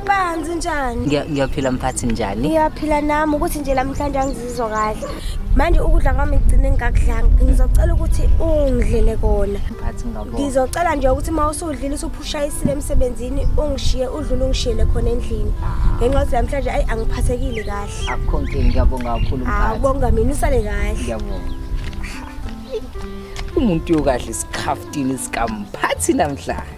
Banzi njani? Ngiyaphila mphathi njani? Ngiyaphila nami ukuthi nje namhlanje angizizwa kahle. Manje ukudla kwami ngigcine ngakudlanga. Ngizocela ukuthi ungidlele kona. Mphathi ngiyabonga. Ngizocela nje ukuthi mawusudlile usuphushayisile emsebenzini ungishiye udlule ungishiyele khona endlini. Ngenxa yokuthi namhlanje angiphathekile kahle. Akukho nkinga, ngiyabonga kakhulu mphathi. Akubonga mina usale kahle. Ngiyabonga. Umuntu yokahle isikhaftini sikamphathi namhlanje.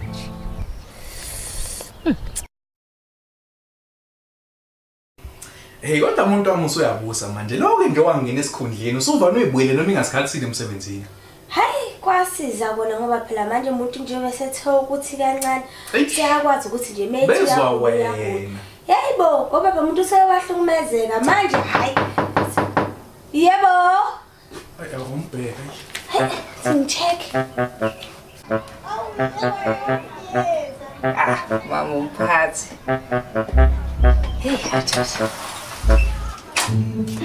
Hey kodwa umuntu wami usuyabusa manje lokho nje wangena esikhundleni usuvana uyibuyele noma ingasikhathile emsebenzini. Hayi kwasiza bona ngoba phela manje umuntu nje besethe ukuthi kancane siyakwazi ukuthi nje methi bezwa wena. Yebo ngoba umuntu usewahlukumezeka manje hayi. Yebo. Umbheke. Sincheck. Mama mphathi. Hey acha.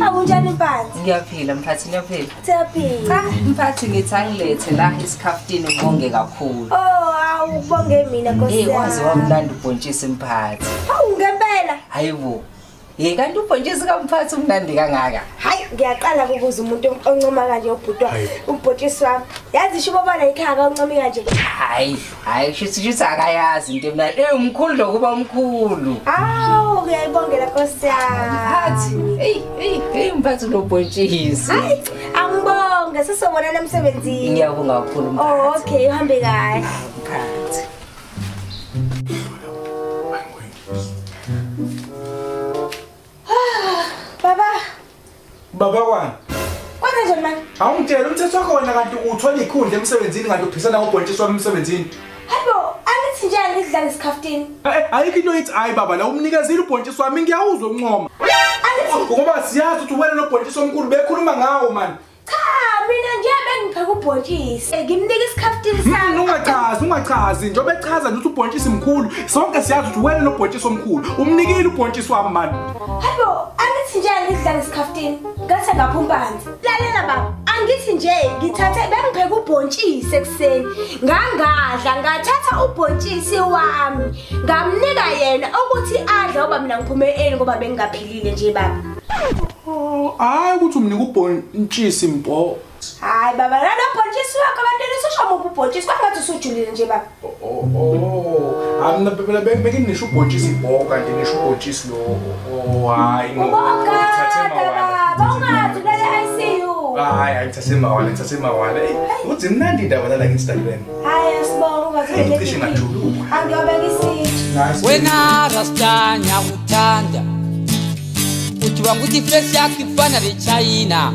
Awunjani mphathi? Ngiyaphila mphathi, ngiyaphila. Siyaphila. Mphathi ngithi angilethe la isikhaftini ngibonge kakhulu. Oh, awubonge mina Nkosi yami. Wazi wamlanda ubhontshisi mphathi. Hawu ngempela. Hayibo. Kanti ubhontshisi kamphathi umnandi kangaka. Hayi ngiyaqala ukubuza umuntu oncoma kanje ubhutwa ubhontshisi wami. Yazi isho bobana ikhaya kancoma kanje. Hayi shithi akayazi into emnandi. Umkhulu lokuba umkhulu. Awu ngiyayibongela Nkosi yami. Mphathi. Hey mphathi lo bhontshisi. Hayi angibonge sisobonana emsebenzini. Ngiyabonga kakhulu mphathi. Oh okay uhambe kahle. Mphathi. Baba kwani? Kwenza njani manje? Awungitshela umthetho wakho wena kanti uthola ikhundla emsebenzini kanti uphisana ngobhontshisi wami emsebenzini. Hayibo, angithi njani ngidlala isikhaftini? Ayikho into ethi hayi baba la umnikezile ubhontshisi wami ngiyawuzwa unqoma. Ngoba siyazi ukuthi wena nobhontshisi omkhulu bekhuluma ngawo man. Cha, mina nje bengipheka ubhontshisi. Ngimnika isikhaftini sami. Ungachazi njengoba echaza ukuthi ubhontshisi mkhulu. Sonke siyazi ukuthi wena nobhontshisi omkhulu umnikile ubhontshisi wami man. Hayibo, angithi njani ngidlala isikhaftini? Ngase ngapha umbanzi. Lalela baba, angithi nje ngithathe bengipheka ubhontshisi ekseni. Ngangadla ngathatha ubhontshisi wami. Ngamnika yena ukuthi adle ngoba mina ngiphume eli ngoba bengingaphilile nje baba. Hayi ukuthi umnika ubhontshisi mpo. Hayi baba, lana ubhontshisi wakho abantwana sishoma ubhontshisi kwangathi usujulile nje baba. Amna phela benginisho ubhontshisi mpo kanti nisho ubhontshisi lo. Hayi no. Ngithathe mawala. Bongathi lele ICU. Hayi ngithathe mawala. Uthi mnandi indaba la ngithi dalweni. Hayi sibonga ukuthi ngicishe ngajuluka. Angiyobeka isithi. Wena rastanya uthanda. Uthi wanguthi fresh yakho ifana le China.